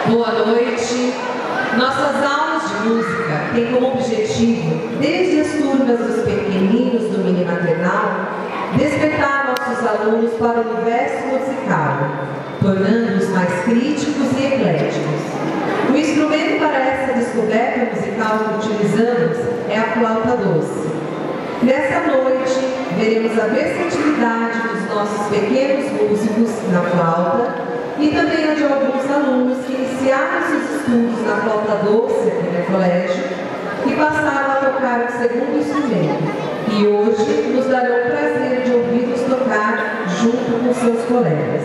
Boa noite. Nossas aulas de música têm como objetivo, desde as turmas dos pequeninos do mini maternal, despertar nossos alunos para o universo musical, tornando-os mais críticos e ecléticos. O instrumento para essa descoberta musical que utilizamos é a flauta doce. Nessa noite, veremos a versatilidade dos nossos pequenos músicos na flauta e também a de alguns alunos que iniciaram seus estudos na flauta doce aqui no colégio e passaram a tocar o segundo instrumento. E hoje nos darão o prazer de ouvi-los tocar junto com seus colegas.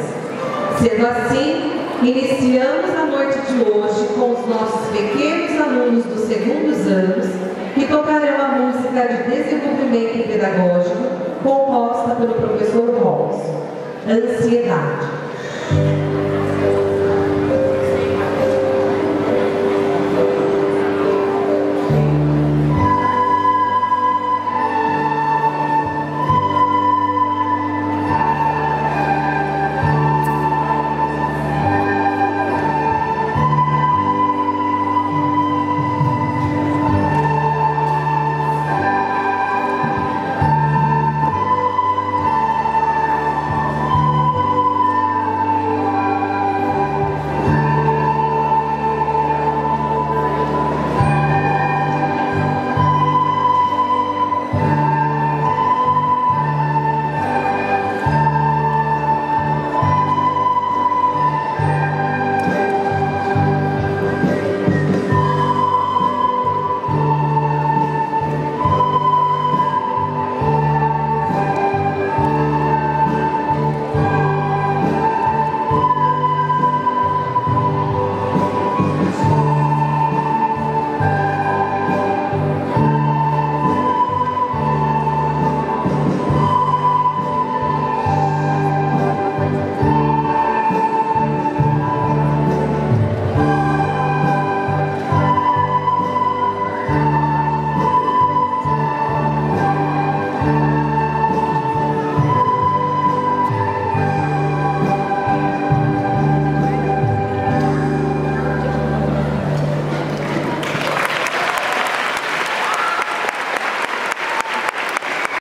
Sendo assim, iniciamos a noite de hoje com os nossos pequenos alunos dos segundos anos que tocarão a música de desenvolvimento pedagógico composta pelo professor Robson, Ansiedade.